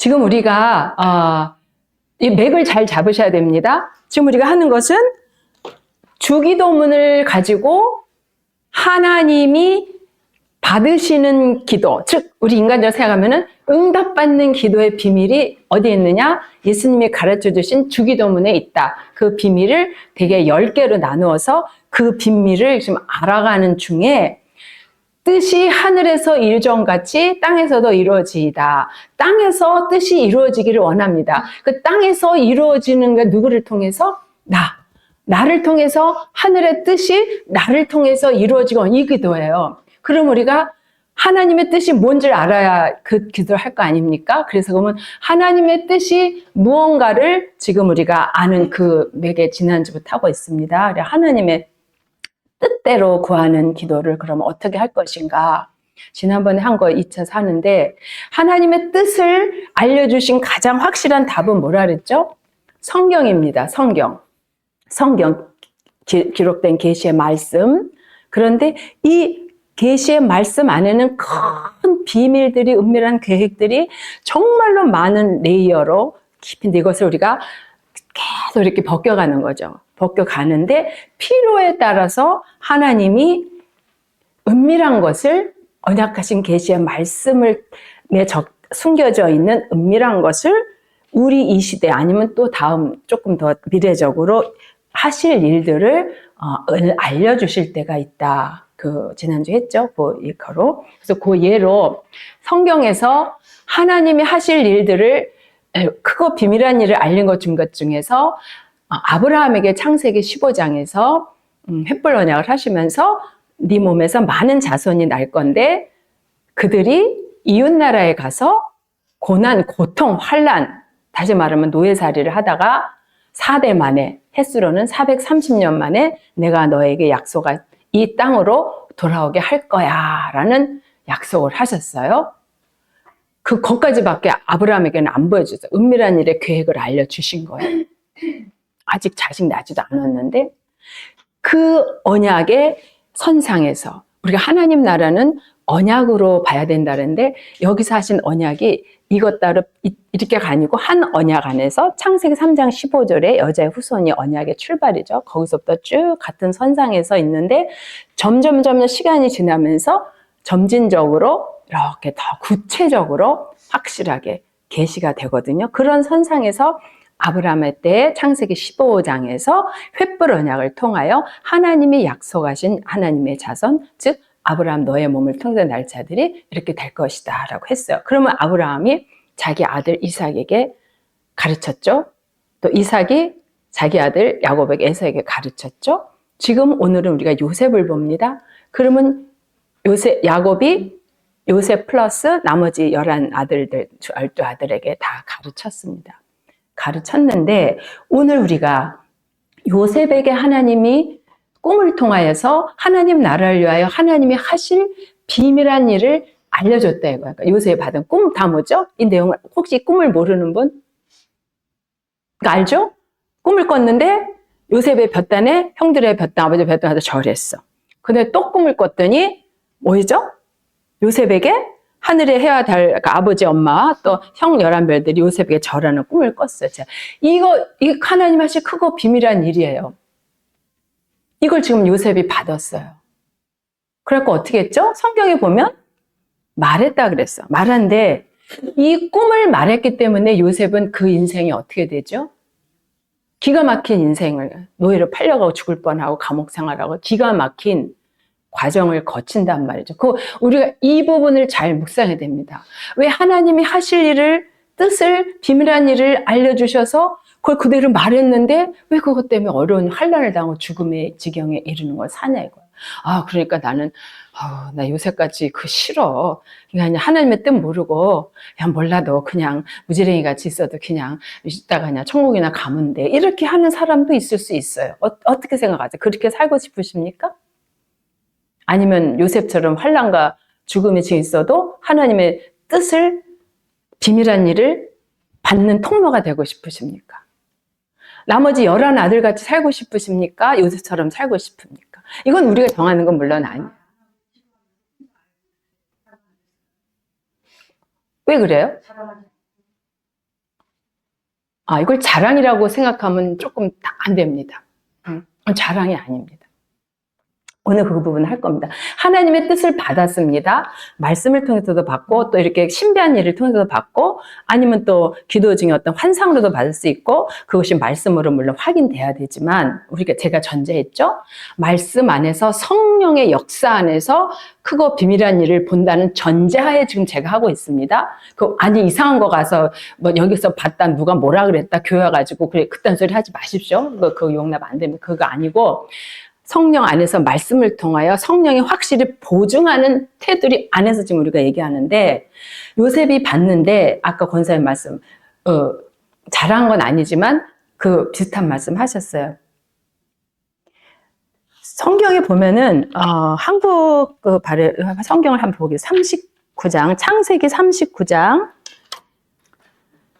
지금 우리가 이 맥을 잘 잡으셔야 됩니다. 지금 우리가 하는 것은 주기도문을 가지고 하나님이 받으시는 기도, 즉 우리 인간적으로 생각하면은 응답받는 기도의 비밀이 어디에 있느냐? 예수님이 가르쳐 주신 주기도문에 있다. 그 비밀을 되게 10개로 나누어서 그 비밀을 지금 알아가는 중에 뜻이 하늘에서 이루어진같이 땅에서도 이루어지이다. 땅에서 뜻이 이루어지기를 원합니다. 그 땅에서 이루어지는 게 누구를 통해서? 나를 통해서 하늘의 뜻이 나를 통해서 이루어지고 이 기도예요. 그럼 우리가 하나님의 뜻이 뭔지를 알아야 그 기도를 할 거 아닙니까? 그래서 그러면 하나님의 뜻이 무언가를 지금 우리가 아는 그 맥에 지난주부터 하고 있습니다. 하나님의 뜻대로 구하는 기도를 그러면 어떻게 할 것인가? 지난번에 한 거 2차 하는데 하나님의 뜻을 알려주신 가장 확실한 답은 뭐라 그랬죠? 성경입니다. 성경 기록된 계시의 말씀. 그런데 이 계시의 말씀 안에는 큰 비밀들이, 은밀한 계획들이 정말로 많은 레이어로 깊은데 이것을 우리가 계속 이렇게 벗겨가는 거죠. 벗겨가는데 필요에 따라서 하나님이 은밀한 것을, 언약하신 계시의 말씀을 숨겨져 있는 은밀한 것을 우리 이 시대 아니면 또 다음 조금 더 미래적으로 하실 일들을 알려주실 때가 있다. 그 지난주 했죠. 이거로. 그래서 그 예로 성경에서 하나님이 하실 일들을 크고 비밀한 일을 알린 것 중에서 아브라함에게 창세기 15장에서 횃불 언약을 하시면서 네 몸에서 많은 자손이 날 건데 그들이 이웃나라에 가서 고난, 고통, 환난, 다시 말하면 노예살이를 하다가 4대 만에, 햇수로는 430년 만에 내가 너에게 약속한 이 땅으로 돌아오게 할 거야 라는 약속을 하셨어요. 거기까지밖에 아브라함에게는 안 보여줬어요. 은밀한 일의 계획을 알려주신 거예요. 아직 자식 나지도 않았는데 그 언약의 선상에서 우리가 하나님 나라는 언약으로 봐야 된다는데 여기서 하신 언약이 이것 따로 이렇게 아니고 한 언약 안에서 창세기 3장 15절에 여자의 후손이 언약의 출발이죠. 거기서부터 쭉 같은 선상에서 있는데 점점 시간이 지나면서 점진적으로 이렇게 더 구체적으로 확실하게 계시가 되거든요. 그런 선상에서 아브라함의 때 창세기 15장에서 횃불 언약을 통하여 하나님이 약속하신 하나님의 자손, 즉 아브라함 너의 몸을 통해 날 자들이 이렇게 될 것이다 라고 했어요. 그러면 아브라함이 자기 아들 이삭에게 가르쳤죠. 또 이삭이 자기 아들 야곱에게 에서에게 가르쳤죠. 지금 오늘은 우리가 요셉을 봅니다. 그러면 야곱이 요셉 플러스 나머지 11아들들, 12아들에게 다 가르쳤습니다. 가르쳤는데 오늘 우리가 요셉에게 하나님이 꿈을 통하여서 하나님 나라를 위하여 하나님이 하실 비밀한 일을 알려줬다 이거예요. 그러니까 요셉이 받은 꿈 다 뭐죠? 이 내용을 혹시 꿈을 모르는 분? 그러니까 알죠? 꿈을 꿨는데 요셉의 볕단에 형들의 볕단, 아버지의 볕단에서 절했어. 근데 또 꿈을 꿨더니 뭐죠? 요셉에게 하늘의 해와 달, 그러니까 아버지, 엄마, 또 형 11별들이 요셉에게 절하는 꿈을 꿨어요. 이거 하나님 하실 크고 비밀한 일이에요. 이걸 지금 요셉이 받았어요. 그래갖고 어떻게 했죠? 성경에 보면 말했다 그랬어. 말한데 이 꿈을 말했기 때문에 요셉은 그 인생이 어떻게 되죠? 기가 막힌 인생을, 노예로 팔려가고 죽을 뻔하고 감옥 생활하고 기가 막힌 과정을 거친단 말이죠. 우리가 이 부분을 잘 묵상해야 됩니다. 왜 하나님이 하실 일을, 뜻을, 비밀한 일을 알려주셔서 그걸 그대로 말했는데 왜 그것 때문에 어려운 환난을 당하고 죽음의 지경에 이르는 걸 사냐 이거야. 그러니까 나는 나 요새까지 싫어. 그냥 하나님의 뜻 모르고 그냥 몰라도 그냥 무지랭이 같이 있어도 그냥 이따가 그냥 천국이나 가면 돼. 이렇게 하는 사람도 있을 수 있어요. 어떻게 생각하세요? 그렇게 살고 싶으십니까? 아니면 요셉처럼 환난과 죽음이 지금 있어도 하나님의 뜻을, 비밀한 일을 받는 통로가 되고 싶으십니까? 나머지 11아들 같이 살고 싶으십니까? 요셉처럼 살고 싶습니까? 이건 우리가 정하는 건 물론 아니에요. 왜 그래요? 이걸 자랑이라고 생각하면 조금 안 됩니다. 자랑이 아닙니다. 오늘 그 부분을 할 겁니다. 하나님의 뜻을 받았습니다. 말씀을 통해서도 받고 또 이렇게 신비한 일을 통해서도 받고 아니면 또 기도 중에 어떤 환상으로도 받을 수 있고 그것이 말씀으로 물론 확인돼야 되지만 우리가 제가 전제했죠. 말씀 안에서 성령의 역사 안에서 크고 비밀한 일을 본다는 전제하에 지금 제가 하고 있습니다. 아니 이상한 거 가서 뭐 여기서 봤다 누가 뭐라 그랬다 교회 가지고 그래 그딴 소리 하지 마십시오. 그거 용납 안 됩니다. 그거 아니고 성령 안에서 말씀을 통하여 성령이 확실히 보증하는 테두리 안에서 지금 우리가 얘기하는데 요셉이 봤는데 아까 권사님 말씀 잘한 건 아니지만 그 비슷한 말씀 하셨어요. 성경에 보면은 한국 성경을 한번 보겠습니다. 39장 창세기 39장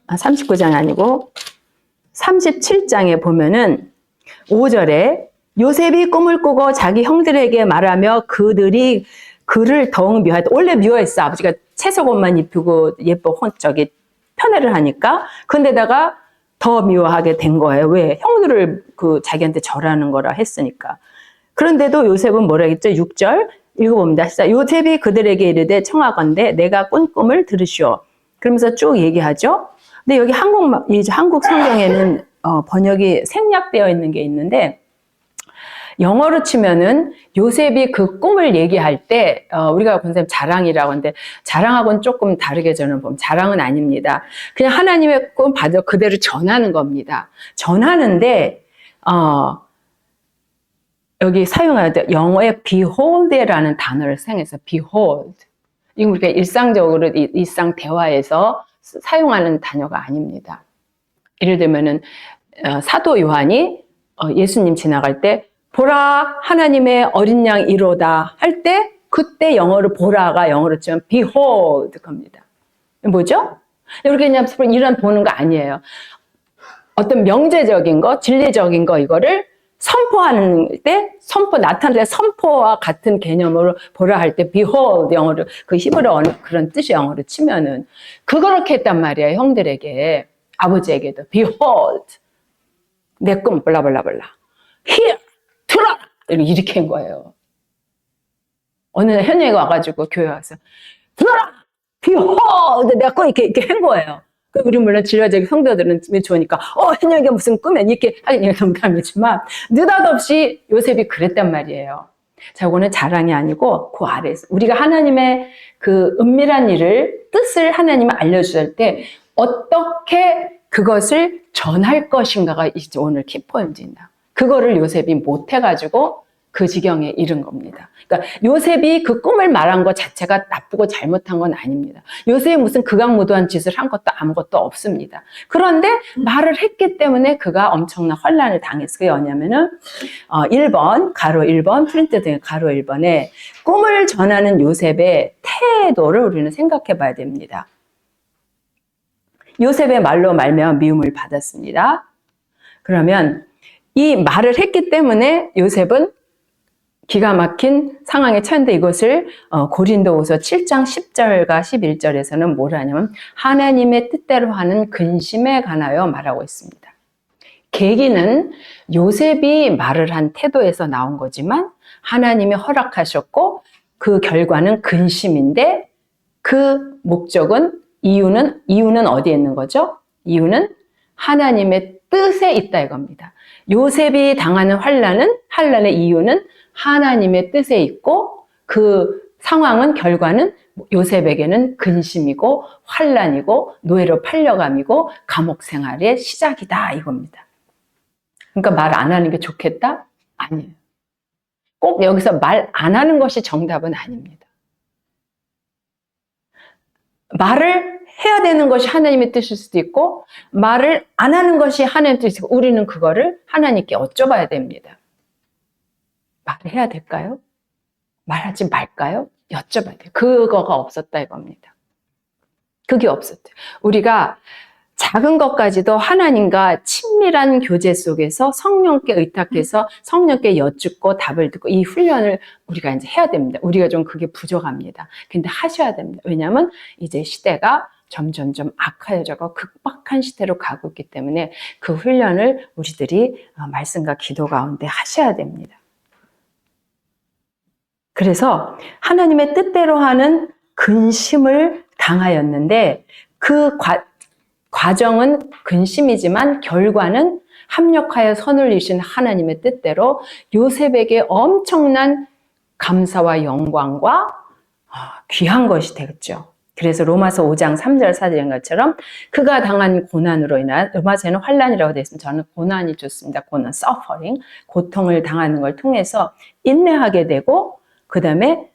39장이 아니고 37장에 보면은 5절에 요셉이 꿈을 꾸고 자기 형들에게 말하며 그들이 그를 더욱 미워했다. 원래 미워했어. 아버지가 채석옷만 입히고 예뻐 편애를 하니까. 근데다가 더 미워하게 된 거예요. 왜? 형들을 자기한테 절하는 거라 했으니까. 그런데도 요셉은 뭐라 했죠? 6절 읽어봅니다. 시작. 요셉이 그들에게 이르되 청하건대 내가 꾼 꿈을 들으시오. 그러면서 쭉 얘기하죠. 근데 여기 한국 성경에는 번역이 생략되어 있는 게 있는데 영어로 치면은 요셉이 그 꿈을 얘기할 때 우리가 권사님 자랑이라고 하는데 자랑하고는 조금 다르게 저는 보면 자랑은 아닙니다. 그냥 하나님의 꿈 받아 그대로 전하는 겁니다. 전하는데 여기 사용하는 영어의 behold라는 단어를 사용해서 behold. 이건 우리가 일상적으로 일상 대화에서 사용하는 단어가 아닙니다. 예를 들면은 사도 요한이 예수님 지나갈 때 보라 하나님의 어린 양 이로다 할 때 그때 영어로 보라가 영어로 치면 behold 겁니다. 뭐죠? 이렇게 그냥 이런 보는 거 아니에요. 어떤 명제적인 거, 진리적인 거 이거를 선포하는 때 나타낼 때 선포와 같은 개념으로 보라 할 때 behold 영어로 그 히브리어 그런 뜻이 영어로 치면은 그렇게 했단 말이에요. 형들에게 아버지에게도 behold 내 꿈 블라블라블라 here 들어라! 이렇게 한 거예요. 어느 날 현영이가 와가지고 교회 와서 들어라! behold! 내가 꼭 이렇게 한 거예요. 우리 물론 진료적 성도들은 좋으니까 현영이가 무슨 꿈이야 이렇게 하긴 농담이지만 느닷없이 요셉이 그랬단 말이에요. 자, 이거는 자랑이 아니고 그 아래에서 우리가 하나님의 그 은밀한 일을 뜻을 하나님이 알려주실 때 어떻게 그것을 전할 것인가가 이제 오늘 키포인트입니다. 그거를 요셉이 못해가지고 그 지경에 이른 겁니다. 그러니까 요셉이 그 꿈을 말한 것 자체가 나쁘고 잘못한 건 아닙니다. 요셉이 무슨 극악무도한 짓을 한 것도 아무것도 없습니다. 그런데 말을 했기 때문에 그가 엄청난 혼란을 당했어요. 왜냐면은 1번, 가로 1번, 프린트된 가로 1번에 꿈을 전하는 요셉의 태도를 우리는 생각해 봐야 됩니다. 요셉의 말로 말미암아 미움을 받았습니다. 그러면 이 말을 했기 때문에 요셉은 기가 막힌 상황에 처했는데 이것을 고린도후서 7장 10절과 11절에서는 뭐라 하냐면 하나님의 뜻대로 하는 근심에 관하여 말하고 있습니다. 계기는 요셉이 말을 한 태도에서 나온 거지만 하나님이 허락하셨고 그 결과는 근심인데 그 목적은 이유는 어디에 있는 거죠? 이유는 하나님의 뜻에 있다 이겁니다. 요셉이 당하는 환난의 이유는 하나님의 뜻에 있고 그 상황은 결과는 요셉에게는 근심이고 환난이고 노예로 팔려감이고 감옥 생활의 시작이다 이겁니다. 그러니까 말 안 하는 게 좋겠다? 아니에요. 꼭 여기서 말 안 하는 것이 정답은 아닙니다. 말을 해야 되는 것이 하나님의 뜻일 수도 있고 말을 안 하는 것이 하나님의 뜻이고 우리는 그거를 하나님께 여쭤봐야 됩니다. 말을 해야 될까요? 말하지 말까요? 여쭤봐야 돼요. 그거가 없었다 이겁니다. 그게 없었대요. 우리가 작은 것까지도 하나님과 친밀한 교제 속에서 성령께 의탁해서 성령께 여쭙고 답을 듣고 이 훈련을 우리가 이제 해야 됩니다. 우리가 좀 그게 부족합니다. 근데 하셔야 됩니다. 왜냐하면 이제 시대가 점점점 악화해져고 약한 시대로 가고 있기 때문에 그 훈련을 우리들이 말씀과 기도 가운데 하셔야 됩니다. 그래서 하나님의 뜻대로 하는 근심을 당하였는데 그 과정은 근심이지만 결과는 합력하여 선을 이루신 하나님의 뜻대로 요셉에게 엄청난 감사와 영광과 귀한 것이 되겠죠. 그래서 로마서 5장 3절 4절인 것처럼 그가 당한 고난으로 인한, 로마서에는 환난이라고 되어 있습니다. 저는 고난이 좋습니다. 고난, suffering, 고통을 당하는 걸 통해서 인내하게 되고 그 다음에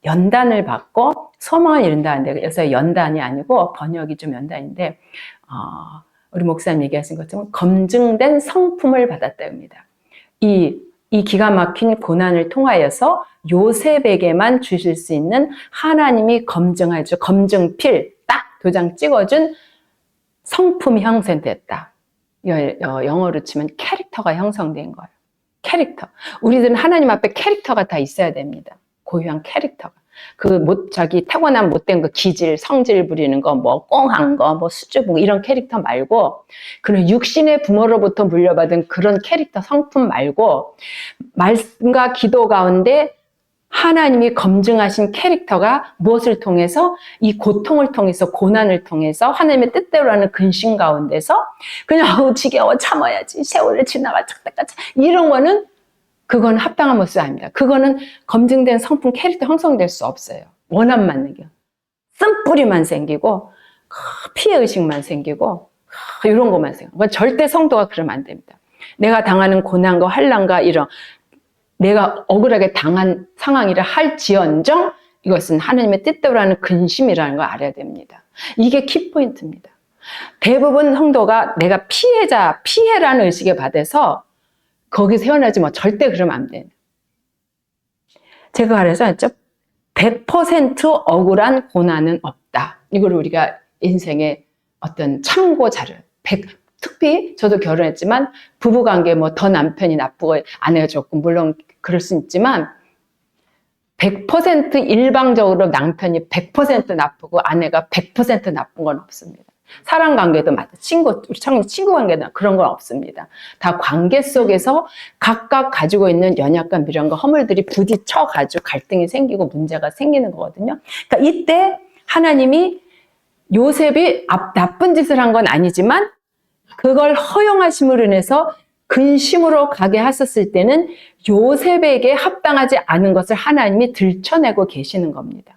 연단을 받고 소망을 이룬다는데, 여기서 연단이 아니고 번역이 좀 연단인데 우리 목사님 얘기하신 것처럼 검증된 성품을 받았다 합니다. 이 기가 막힌 고난을 통하여서 요셉에게만 주실 수 있는 하나님이 검증해줘, 검증필 딱 도장 찍어준 성품이 형성됐다. 영어로 치면 캐릭터가 형성된 거예요. 캐릭터. 우리들은 하나님 앞에 캐릭터가 다 있어야 됩니다. 고유한 캐릭터가. 자기 타고난 못된 거, 기질, 성질 부리는 거, 뭐, 꽁한 거, 뭐, 수줍은 거, 이런 캐릭터 말고, 그런 육신의 부모로부터 물려받은 그런 캐릭터, 성품 말고, 말씀과 기도 가운데 하나님이 검증하신 캐릭터가 무엇을 통해서? 이 고통을 통해서, 고난을 통해서, 하나님의 뜻대로 하는 근심 가운데서, 그냥, 지겨워, 참아야지, 세월을 지나갈 때까지. 이런 거는 그건 합당한 모습이 아닙니다. 그거는 검증된 성품 캐릭터 형성될 수 없어요. 원한 맞는 게. 쓴뿌리만 생기고 피해의식만 생기고 이런 것만 생기고. 절대 성도가 그러면 안 됩니다. 내가 당하는 고난과 환난과 이런 내가 억울하게 당한 상황이라 할지언정 이것은 하나님의 뜻대로 하는 근심이라는 걸 알아야 됩니다. 이게 키포인트입니다. 대부분 성도가 내가 피해라는 의식에 받아서 거기서 헤어나지 뭐 절대 그러면 안 돼요. 제가 그래서 했죠. 100% 억울한 고난은 없다. 이걸 우리가 인생의 어떤 참고 자료. 특히 저도 결혼했지만 부부관계 뭐 더 남편이 나쁘고 아내가 좋고 물론 그럴 수 있지만 100% 일방적으로 남편이 100% 나쁘고 아내가 100% 나쁜 건 없습니다. 사람 관계도 맞아. 우리 친구 관계도 그런 건 없습니다. 다 관계 속에서 각각 가지고 있는 연약과 미련과 허물들이 부딪혀가지고 갈등이 생기고 문제가 생기는 거거든요. 그러니까 이때 하나님이 요셉이 나쁜 짓을 한 건 아니지만 그걸 허용하심으로 인해서 근심으로 가게 하셨을 때는 요셉에게 합당하지 않은 것을 하나님이 들춰내고 계시는 겁니다.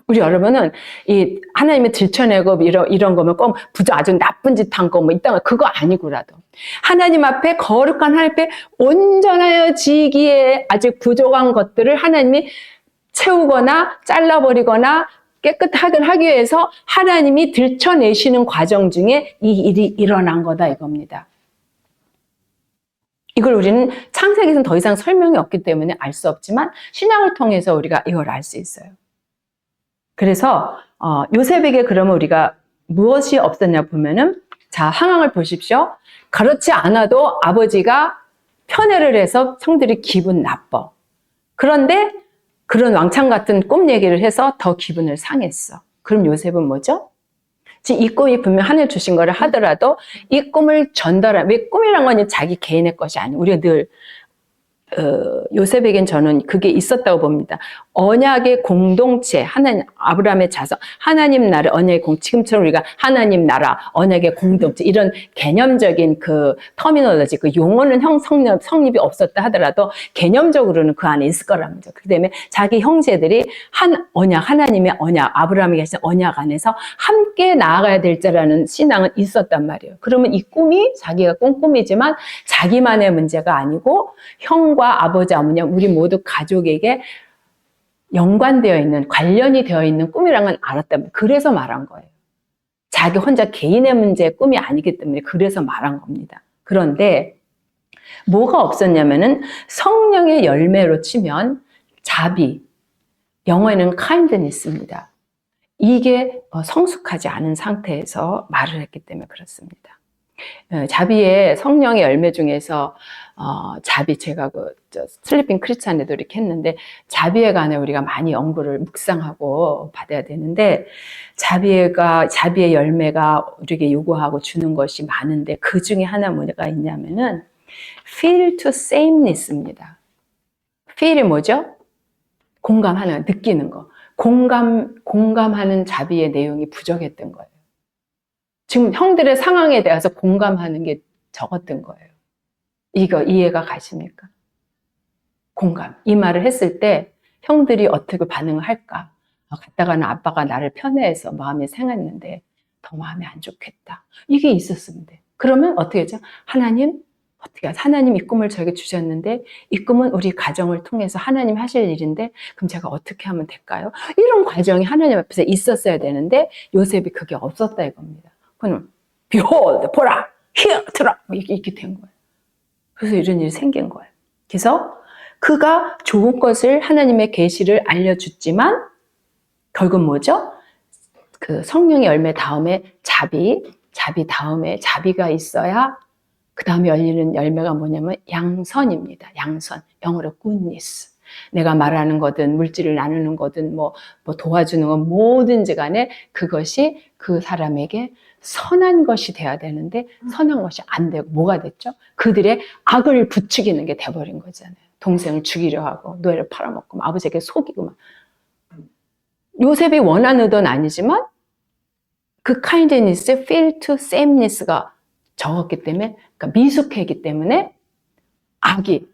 우리 여러분은 이 하나님이 들춰내고 이런 거면 꼭 아주 나쁜 짓 한 거 뭐 이딴 거 그거 아니고라도 하나님 앞에 거룩한 하나님 앞에 온전해지기에 아직 부족한 것들을 하나님이 채우거나 잘라버리거나 깨끗하게 하기 위해서 하나님이 들춰내시는 과정 중에 이 일이 일어난 거다 이겁니다. 이걸 우리는 창세기에서는 더 이상 설명이 없기 때문에 알 수 없지만 신약을 통해서 우리가 이걸 알 수 있어요. 그래서 요셉에게 그러면 우리가 무엇이 없었냐 보면은 자 상황을 보십시오. 그렇지 않아도 아버지가 편애를 해서 성들이 기분 나빠. 그런데 그런 왕창 같은 꿈 얘기를 해서 더 기분을 상했어. 그럼 요셉은 뭐죠? 이 꿈이 분명 하늘 주신 거를 하더라도 이 꿈을 왜 꿈이란 건 자기 개인의 것이 아니에요. 우리가 늘 요셉에겐 저는 그게 있었다고 봅니다. 언약의 공동체, 하나님, 아브라함의 자손, 하나님 나라, 언약의 지금처럼 우리가 하나님 나라, 언약의 공동체, 이런 개념적인 그 터미놀로지, 그 용어는 성립이 없었다 하더라도 개념적으로는 그 안에 있을 거랍니다. 그 다음에 자기 형제들이 하나님의 언약, 아브라함이 계신 언약 안에서 함께 나아가야 될 자라는 신앙은 있었단 말이에요. 그러면 이 꿈이 자기가 꾼 꿈이지만 자기만의 문제가 아니고 형과 아버지, 어머니, 우리 모두 가족에게 연관되어 있는, 관련이 되어 있는 꿈이란 건 알았다면 그래서 말한 거예요. 자기 혼자 개인의 문제의 꿈이 아니기 때문에 그래서 말한 겁니다. 그런데 뭐가 없었냐면은 성령의 열매로 치면 자비, 영어에는 kindness입니다. 이게 성숙하지 않은 상태에서 말을 했기 때문에 그렇습니다. 자비의 성령의 열매 중에서 자비 제가 슬리핑 크리스찬에도 이렇게 했는데 자비에 관해 우리가 많이 연구를 묵상하고 받아야 되는데 자비의 열매가 우리에게 요구하고 주는 것이 많은데 그 중에 하나 뭐가 있냐면은 feel to sameness입니다. feel이 뭐죠? 공감하는, 느끼는 거. 공감하는 자비의 내용이 부족했던 거예요. 지금 형들의 상황에 대해서 공감하는 게 적었던 거예요. 이거 이해가 가십니까? 공감. 이 말을 했을 때 형들이 어떻게 반응을 할까? 갔다가는 아빠가 나를 편애해서 마음이 상했는데 더 마음이 안 좋겠다. 이게 있었으면 돼. 그러면 어떻게 하죠? 하나님, 어떻게 하죠? 하나님 이 꿈을 저에게 주셨는데 이 꿈은 우리 가정을 통해서 하나님 하실 일인데 그럼 제가 어떻게 하면 될까요? 이런 과정이 하나님 앞에서 있었어야 되는데 요셉이 그게 없었다 이겁니다. 그럼 behold, 보라, here, 들어 이렇게 된 거예요. 그래서 이런 일이 생긴 거예요. 그래서 그가 좋은 것을 하나님의 계시를 알려줬지만 결국 뭐죠? 그 성령의 열매 다음에 자비 다음에 자비가 있어야 그 다음에 열리는 열매가 뭐냐면 양선입니다. 양선, 영어로 goodness. 내가 말하는 거든 물질을 나누는 거든 뭐 도와주는 건 뭐든지 간에 그것이 그 사람에게 선한 것이 돼야 되는데 선한 것이 안 되고 뭐가 됐죠? 그들의 악을 부추기는 게 돼버린 거잖아요. 동생을 죽이려 하고 노예를 팔아먹고 아버지에게 속이고 막. 요셉이 원하는 의도는 아니지만 그 kindness, feel to sameness가 적었기 때문에 그러니까 미숙했기 때문에 악이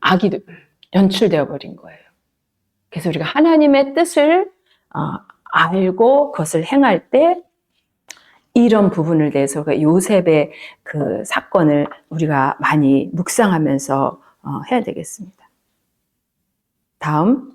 연출되어 버린 거예요. 그래서 우리가 하나님의 뜻을 알고 그것을 행할 때 이런 부분을 대해서 요셉의 그 사건을 우리가 많이 묵상하면서 해야 되겠습니다. 다음